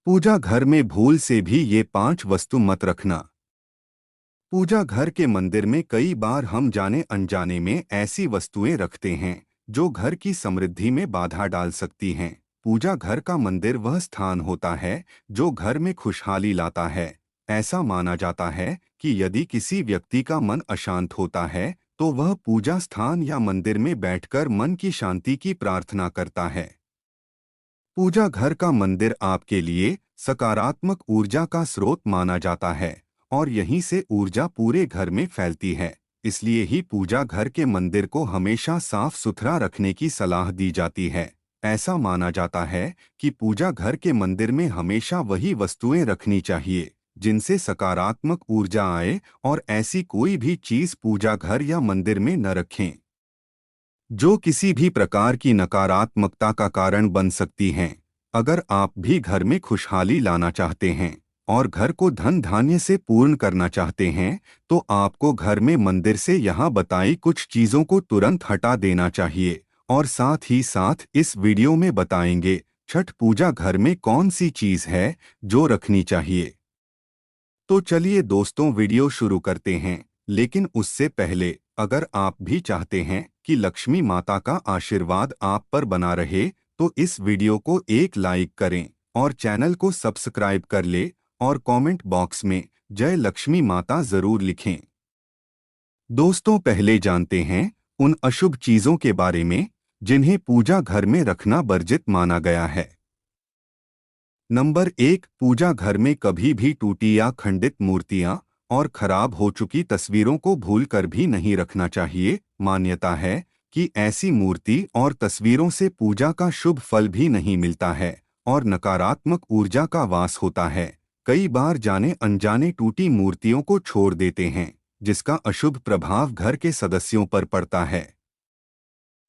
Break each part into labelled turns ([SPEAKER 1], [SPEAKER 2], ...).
[SPEAKER 1] पूजा घर में भूल से भी ये 5 वस्तु मत रखना। पूजा घर के मंदिर में कई बार हम जाने अनजाने में ऐसी वस्तुएं रखते हैं जो घर की समृद्धि में बाधा डाल सकती हैं। पूजा घर का मंदिर वह स्थान होता है जो घर में खुशहाली लाता है। ऐसा माना जाता है कि यदि किसी व्यक्ति का मन अशांत होता है तो वह पूजा स्थान या मंदिर में बैठकर मन की शांति की प्रार्थना करता है। पूजा घर का मंदिर आपके लिए सकारात्मक ऊर्जा का स्रोत माना जाता है और यहीं से ऊर्जा पूरे घर में फैलती है। इसलिए ही पूजा घर के मंदिर को हमेशा साफ सुथरा रखने की सलाह दी जाती है। ऐसा माना जाता है कि पूजा घर के मंदिर में हमेशा वही वस्तुएं रखनी चाहिए जिनसे सकारात्मक ऊर्जा आए और ऐसी कोई भी चीज पूजा घर या मंदिर में न रखें जो किसी भी प्रकार की नकारात्मकता का कारण बन सकती हैं। अगर आप भी घर में खुशहाली लाना चाहते हैं और घर को धन धान्य से पूर्ण करना चाहते हैं तो आपको घर में मंदिर से यहाँ बताई कुछ चीज़ों को तुरंत हटा देना चाहिए और साथ ही साथ इस वीडियो में बताएंगे छठ पूजा घर में कौन सी चीज़ है जो रखनी चाहिए। तो चलिए दोस्तों वीडियो शुरू करते हैं, लेकिन उससे पहले अगर आप भी चाहते हैं कि लक्ष्मी माता का आशीर्वाद आप पर बना रहे तो इस वीडियो को एक लाइक करें और चैनल को सब्सक्राइब कर ले और कमेंट बॉक्स में जय लक्ष्मी माता जरूर लिखें। दोस्तों पहले जानते हैं उन अशुभ चीजों के बारे में जिन्हें पूजा घर में रखना वर्जित माना गया है। नंबर 1, पूजा घर में कभी भी टूटी या खंडित मूर्तियां और खराब हो चुकी तस्वीरों को भूलकर भी नहीं रखना चाहिए। मान्यता है कि ऐसी मूर्ति और तस्वीरों से पूजा का शुभ फल भी नहीं मिलता है और नकारात्मक ऊर्जा का वास होता है। कई बार जाने अनजाने टूटी मूर्तियों को छोड़ देते हैं जिसका अशुभ प्रभाव घर के सदस्यों पर पड़ता है।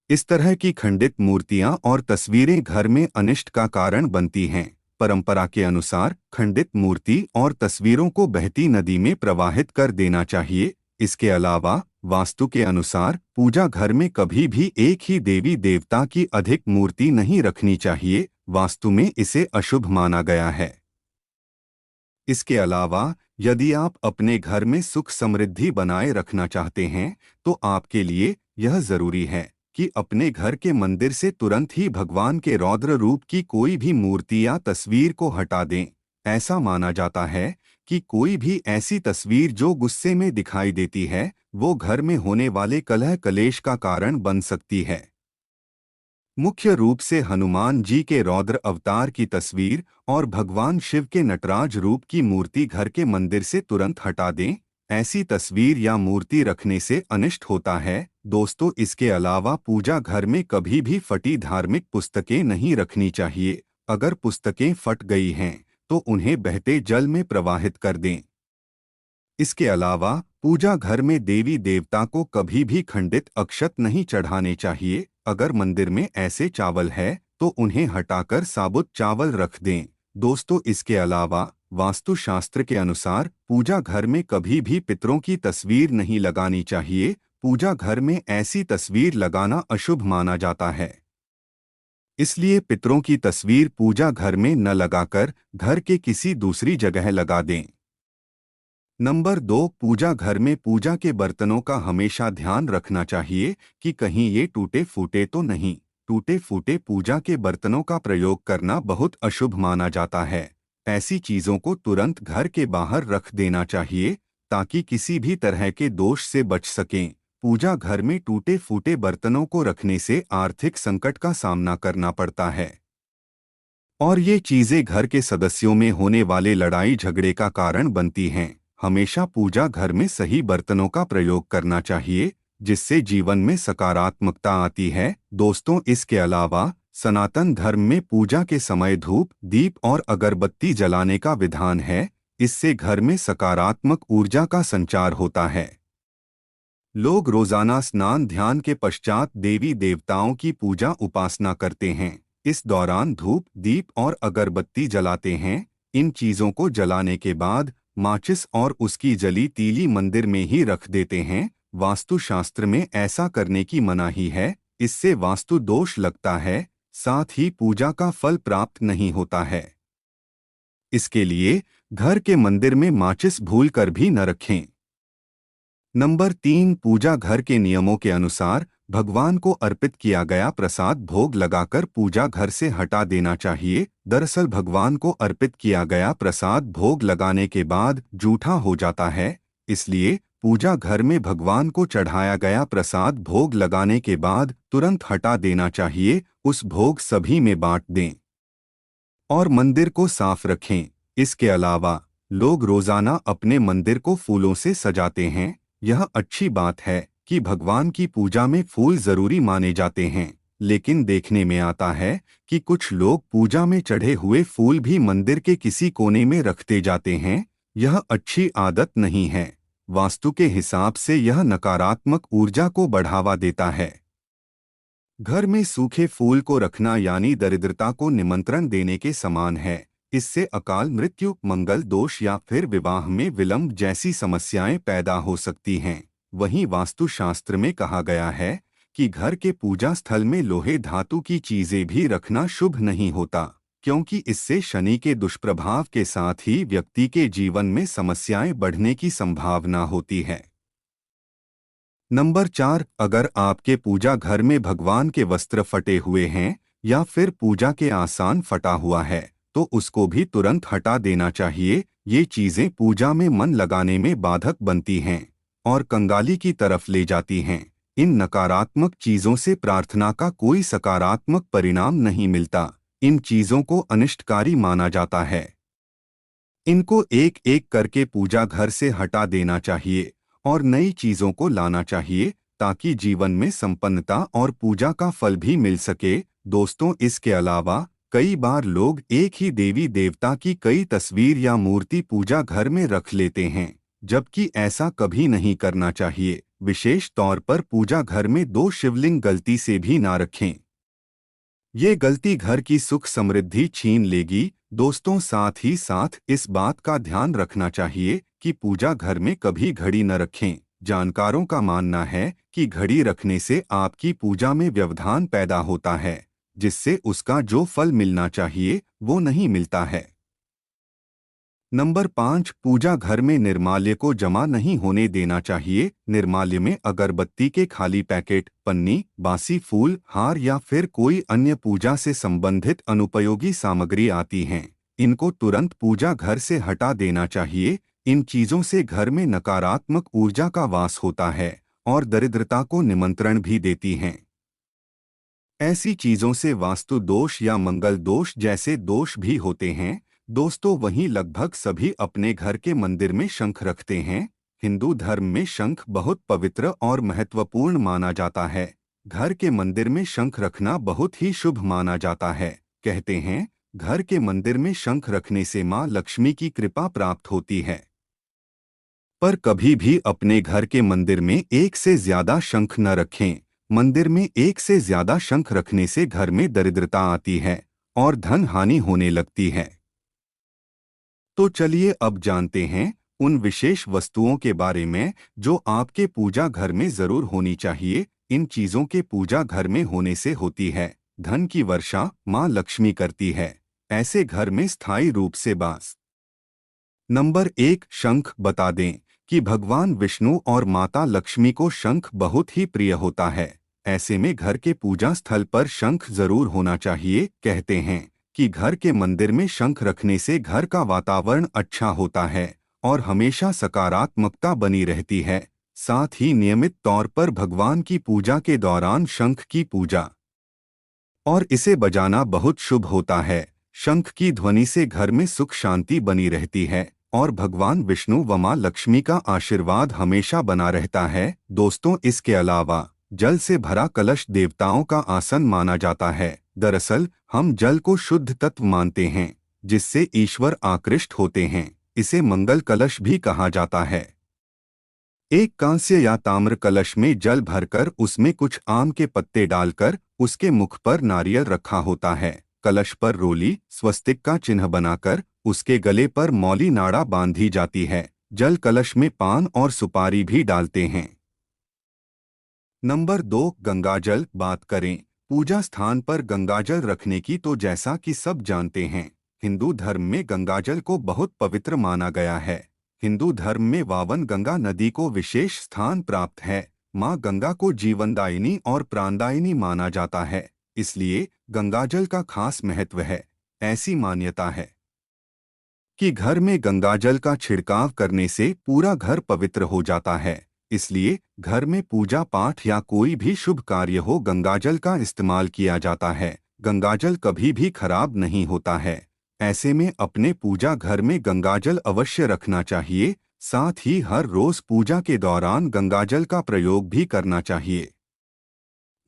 [SPEAKER 1] इस तरह की खंडित मूर्तियां और तस्वीरें घर में अनिष्ट का कारण बनती हैं। परंपरा के अनुसार खंडित मूर्ति और तस्वीरों को बहती नदी में प्रवाहित कर देना चाहिए। इसके अलावा वास्तु के अनुसार पूजा घर में कभी भी एक ही देवी देवता की अधिक मूर्ति नहीं रखनी चाहिए। वास्तु में इसे अशुभ माना गया है। इसके अलावा यदि आप अपने घर में सुख समृद्धि बनाए रखना चाहते हैं तो आपके लिए यह जरूरी है कि अपने घर के मंदिर से तुरंत ही भगवान के रौद्र रूप की कोई भी मूर्ति या तस्वीर को हटा दें। ऐसा माना जाता है कि कोई भी ऐसी तस्वीर जो गुस्से में दिखाई देती है वो घर में होने वाले कलह कलेश का कारण बन सकती है। मुख्य रूप से हनुमान जी के रौद्र अवतार की तस्वीर और भगवान शिव के नटराज रूप की मूर्ति घर के मंदिर से तुरंत हटा दें। ऐसी तस्वीर या मूर्ति रखने से अनिष्ट होता है। दोस्तों इसके अलावा पूजा घर में कभी भी फटी धार्मिक पुस्तकें नहीं रखनी चाहिए। अगर पुस्तकें फट गई हैं तो उन्हें बहते जल में प्रवाहित कर दें। इसके अलावा पूजा घर में देवी देवता को कभी भी खंडित अक्षत नहीं चढ़ाने चाहिए। अगर मंदिर में ऐसे चावल है तो उन्हें हटाकर साबुत चावल रख दें। दोस्तों इसके अलावा वास्तुशास्त्र के अनुसार पूजा घर में कभी भी पितरों की तस्वीर नहीं लगानी चाहिए। पूजा घर में ऐसी तस्वीर लगाना अशुभ माना जाता है। इसलिए पितरों की तस्वीर पूजा घर में न लगाकर घर के किसी दूसरी जगह लगा दें। नंबर 2, पूजा घर में पूजा के बर्तनों का हमेशा ध्यान रखना चाहिए कि कहीं ये टूटे फूटे तो नहीं। टूटे फूटे पूजा के बर्तनों का प्रयोग करना बहुत अशुभ माना जाता है। ऐसी चीजों को तुरंत घर के बाहर रख देना चाहिए ताकि किसी भी तरह के दोष से बच सकें। पूजा घर में टूटे फूटे बर्तनों को रखने से आर्थिक संकट का सामना करना पड़ता है और ये चीजें घर के सदस्यों में होने वाले लड़ाई झगड़े का कारण बनती हैं। हमेशा पूजा घर में सही बर्तनों का प्रयोग करना चाहिए जिससे जीवन में सकारात्मकता आती है। दोस्तों इसके अलावा सनातन धर्म में पूजा के समय धूप दीप और अगरबत्ती जलाने का विधान है। इससे घर में सकारात्मक ऊर्जा का संचार होता है। लोग रोजाना स्नान ध्यान के पश्चात देवी देवताओं की पूजा उपासना करते हैं। इस दौरान धूप दीप और अगरबत्ती जलाते हैं। इन चीजों को जलाने के बाद माचिस और उसकी जली तीली मंदिर में ही रख देते हैं। वास्तुशास्त्र में ऐसा करने की मनाही है। इससे वास्तु दोष लगता है, साथ ही पूजा का फल प्राप्त नहीं होता है। इसके लिए घर के मंदिर में माचिस भूलकर भी न रखें। नंबर 3, पूजा घर के नियमों के अनुसार भगवान को अर्पित किया गया प्रसाद भोग लगाकर पूजा घर से हटा देना चाहिए। दरअसल भगवान को अर्पित किया गया प्रसाद भोग लगाने के बाद जूठा हो जाता है, इसलिए पूजा घर में भगवान को चढ़ाया गया प्रसाद भोग लगाने के बाद तुरंत हटा देना चाहिए। उस भोग सभी में बांट दें और मंदिर को साफ रखें। इसके अलावा लोग रोजाना अपने मंदिर को फूलों से सजाते हैं। यह अच्छी बात है कि भगवान की पूजा में फूल जरूरी माने जाते हैं, लेकिन देखने में आता है कि कुछ लोग पूजा में चढ़े हुए फूल भी मंदिर के किसी कोने में रखते जाते हैं। यह अच्छी आदत नहीं है। वास्तु के हिसाब से यह नकारात्मक ऊर्जा को बढ़ावा देता है। घर में सूखे फूल को रखना यानी दरिद्रता को निमंत्रण देने के समान है। इससे अकाल मृत्यु, मंगल दोष या फिर विवाह में विलंब जैसी समस्याएं पैदा हो सकती हैं। वहीं वास्तुशास्त्र में कहा गया है कि घर के पूजा स्थल में लोहे धातु की चीजें भी रखना शुभ नहीं होता, क्योंकि इससे शनि के दुष्प्रभाव के साथ ही व्यक्ति के जीवन में समस्याएं बढ़ने की संभावना होती है। नंबर 4, अगर आपके पूजा घर में भगवान के वस्त्र फटे हुए हैं या फिर पूजा के आसान फटा हुआ है तो उसको भी तुरंत हटा देना चाहिए। ये चीजें पूजा में मन लगाने में बाधक बनती हैं और कंगाली की तरफ ले जाती हैं। इन नकारात्मक चीजों से प्रार्थना का कोई सकारात्मक परिणाम नहीं मिलता। इन चीजों को अनिष्टकारी माना जाता है। इनको एक एक करके पूजा घर से हटा देना चाहिए और नई चीजों को लाना चाहिए, ताकि जीवन में संपन्नता और पूजा का फल भी मिल सके। दोस्तों, इसके अलावा कई बार लोग एक ही देवी देवता की कई तस्वीर या मूर्ति पूजा घर में रख लेते हैं, जबकि ऐसा कभी नहीं करना चाहिए। विशेष तौर पर पूजा घर में 2 शिवलिंग गलती से भी ना रखें। ये गलती घर की सुख समृद्धि छीन लेगी। दोस्तों, साथ ही साथ इस बात का ध्यान रखना चाहिए कि पूजा घर में कभी घड़ी न रखें। जानकारों का मानना है कि घड़ी रखने से आपकी पूजा में व्यवधान पैदा होता है, जिससे उसका जो फल मिलना चाहिए वो नहीं मिलता है। नंबर 5, पूजा घर में निर्माल्य को जमा नहीं होने देना चाहिए। निर्माल्य में अगरबत्ती के खाली पैकेट, पन्नी, बासी फूल, हार या फिर कोई अन्य पूजा से संबंधित अनुपयोगी सामग्री आती हैं। इनको तुरंत पूजा घर से हटा देना चाहिए। इन चीजों से घर में नकारात्मक ऊर्जा का वास होता है और दरिद्रता को निमंत्रण भी देती हैं। ऐसी चीजों से वास्तु दोष या मंगल दोष जैसे दोष भी होते हैं। दोस्तों, वहीं लगभग सभी अपने घर के मंदिर में शंख रखते हैं। हिंदू धर्म में शंख बहुत पवित्र और महत्वपूर्ण माना जाता है। घर के मंदिर में शंख रखना बहुत ही शुभ माना जाता है। कहते हैं, घर के मंदिर में शंख रखने से मां लक्ष्मी की कृपा प्राप्त होती है। पर कभी भी अपने घर के मंदिर में एक से ज्यादा शंख न रखें। मंदिर में एक से ज्यादा शंख रखने से घर में दरिद्रता आती है और धन हानि होने लगती है। तो चलिए अब जानते हैं उन विशेष वस्तुओं के बारे में जो आपके पूजा घर में जरूर होनी चाहिए। इन चीजों के पूजा घर में होने से होती है धन की वर्षा, मां लक्ष्मी करती है ऐसे घर में स्थायी रूप से वास। नंबर 1, शंख। बता दें कि भगवान विष्णु और माता लक्ष्मी को शंख बहुत ही प्रिय होता है। ऐसे में घर के पूजा स्थल पर शंख जरूर होना चाहिए। कहते हैं कि घर के मंदिर में शंख रखने से घर का वातावरण अच्छा होता है और हमेशा सकारात्मकता बनी रहती है। साथ ही नियमित तौर पर भगवान की पूजा के दौरान शंख की पूजा और इसे बजाना बहुत शुभ होता है। शंख की ध्वनि से घर में सुख शांति बनी रहती है और भगवान विष्णु व मां लक्ष्मी का आशीर्वाद हमेशा बना रहता है। दोस्तों, इसके अलावा जल से भरा कलश देवताओं का आसन माना जाता है। दरअसल हम जल को शुद्ध तत्व मानते हैं जिससे ईश्वर आकृष्ट होते हैं। इसे मंगल कलश भी कहा जाता है। एक कांस्य या ताम्र कलश में जल भरकर उसमें कुछ आम के पत्ते डालकर उसके मुख पर नारियल रखा होता है। कलश पर रोली, स्वस्तिक का चिन्ह बनाकर उसके गले पर मौली नाड़ा बांधी जाती है। जल कलश में पान और सुपारी भी डालते हैं। नंबर 2, गंगाजल। बात करें पूजा स्थान पर गंगाजल रखने की तो जैसा कि सब जानते हैं हिंदू धर्म में गंगाजल को बहुत पवित्र माना गया है। हिंदू धर्म में वावन गंगा नदी को विशेष स्थान प्राप्त है। माँ गंगा को जीवनदायिनी और प्राणदायिनी माना जाता है, इसलिए गंगाजल का खास महत्व है। ऐसी मान्यता है कि घर में गंगाजल का छिड़काव करने से पूरा घर पवित्र हो जाता है, इसलिए घर में पूजा पाठ या कोई भी शुभ कार्य हो गंगाजल का इस्तेमाल किया जाता है। गंगाजल कभी भी खराब नहीं होता है। ऐसे में अपने पूजा घर में गंगाजल अवश्य रखना चाहिए। साथ ही हर रोज पूजा के दौरान गंगाजल का प्रयोग भी करना चाहिए।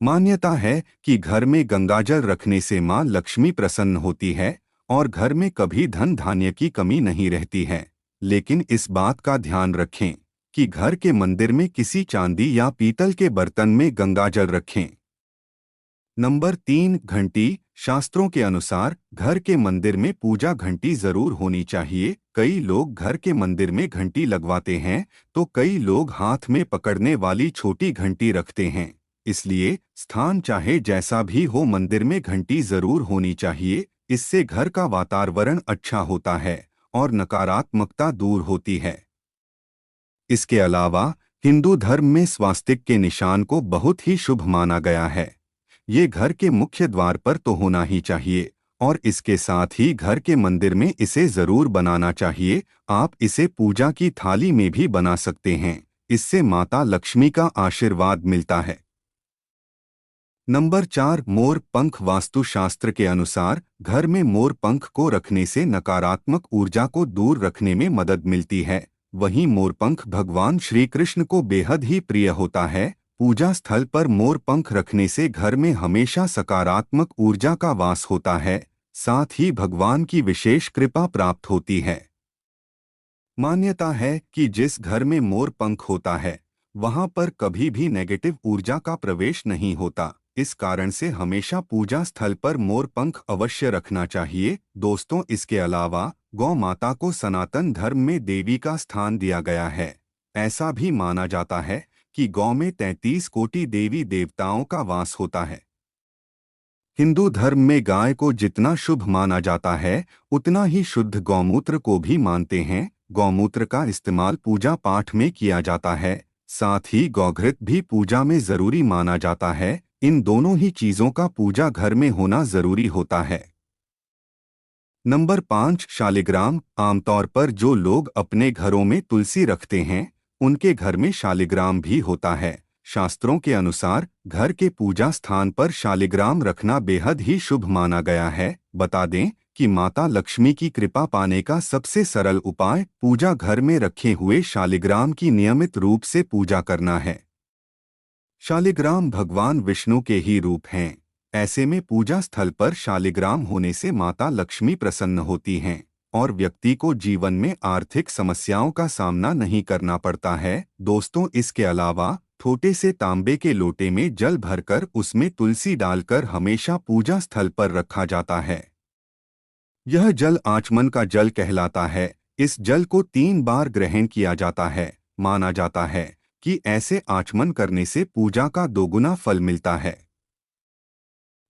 [SPEAKER 1] मान्यता है कि घर में गंगाजल रखने से मां लक्ष्मी प्रसन्न होती है और घर में कभी धन धान्य की कमी नहीं रहती है। लेकिन इस बात का ध्यान रखें कि घर के मंदिर में किसी चांदी या पीतल के बर्तन में गंगाजल रखें। नंबर 3, घंटी। शास्त्रों के अनुसार घर के मंदिर में पूजा घंटी जरूर होनी चाहिए। कई लोग घर के मंदिर में घंटी लगवाते हैं तो कई लोग हाथ में पकड़ने वाली छोटी घंटी रखते हैं। इसलिए स्थान चाहे जैसा भी हो, मंदिर में घंटी जरूर होनी चाहिए। इससे घर का वातावरण अच्छा होता है और नकारात्मकता दूर होती है। इसके अलावा हिंदू धर्म में स्वास्तिक के निशान को बहुत ही शुभ माना गया है। ये घर के मुख्य द्वार पर तो होना ही चाहिए और इसके साथ ही घर के मंदिर में इसे जरूर बनाना चाहिए। आप इसे पूजा की थाली में भी बना सकते हैं। इससे माता लक्ष्मी का आशीर्वाद मिलता है। नंबर 4, मोर पंख। वास्तुशास्त्र के अनुसार घर में मोर पंख को रखने से नकारात्मक ऊर्जा को दूर रखने में मदद मिलती है। वहीं मोरपंख भगवान श्री कृष्ण को बेहद ही प्रिय होता है। पूजा स्थल पर मोर पंख रखने से घर में हमेशा सकारात्मक ऊर्जा का वास होता है। साथ ही भगवान की विशेष कृपा प्राप्त होती है। मान्यता है कि जिस घर में मोर पंख होता है वहां पर कभी भी नेगेटिव ऊर्जा का प्रवेश नहीं होता। इस कारण से हमेशा पूजा स्थल पर मोर पंख अवश्य रखना चाहिए। दोस्तों, इसके अलावा गौ माता को सनातन धर्म में देवी का स्थान दिया गया है। ऐसा भी माना जाता है कि गौ में 33 कोटि देवी देवताओं का वास होता है। हिंदू धर्म में गाय को जितना शुभ माना जाता है उतना ही शुद्ध गौमूत्र को भी मानते हैं। गौमूत्र का इस्तेमाल पूजा पाठ में किया जाता है। साथ ही गौघृत भी पूजा में जरूरी माना जाता है। इन दोनों ही चीजों का पूजा घर में होना जरूरी होता है। नंबर 5, शालिग्राम। आमतौर पर जो लोग अपने घरों में तुलसी रखते हैं उनके घर में शालिग्राम भी होता है। शास्त्रों के अनुसार घर के पूजा स्थान पर शालिग्राम रखना बेहद ही शुभ माना गया है। बता दें कि माता लक्ष्मी की कृपा पाने का सबसे सरल उपाय पूजा घर में रखे हुए शालिग्राम की नियमित रूप से पूजा करना है। शालिग्राम भगवान विष्णु के ही रूप हैं। ऐसे में पूजा स्थल पर शालिग्राम होने से माता लक्ष्मी प्रसन्न होती हैं और व्यक्ति को जीवन में आर्थिक समस्याओं का सामना नहीं करना पड़ता है। दोस्तों, इसके अलावा छोटे से तांबे के लोटे में जल भरकर उसमें तुलसी डालकर हमेशा पूजा स्थल पर रखा जाता है। यह जल आचमन का जल कहलाता है। इस जल को 3 बार ग्रहण किया जाता है। माना जाता है कि ऐसे आचमन करने से पूजा का 2 गुना फल मिलता है।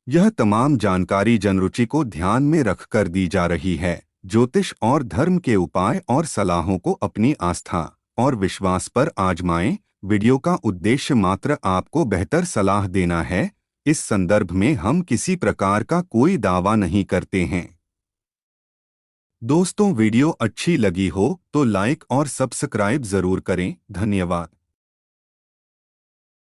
[SPEAKER 1] यह तमाम जानकारी जनरुचि को ध्यान में रखकर दी जा रही है। ज्योतिष और धर्म के उपाय और सलाहों को अपनी आस्था और विश्वास पर आजमाएं। वीडियो का उद्देश्य मात्र आपको बेहतर सलाह देना है। इस संदर्भ में हम किसी प्रकार का कोई दावा नहीं करते हैं। दोस्तों, वीडियो अच्छी लगी हो तो लाइक और सब्सक्राइब जरूर करें। धन्यवाद।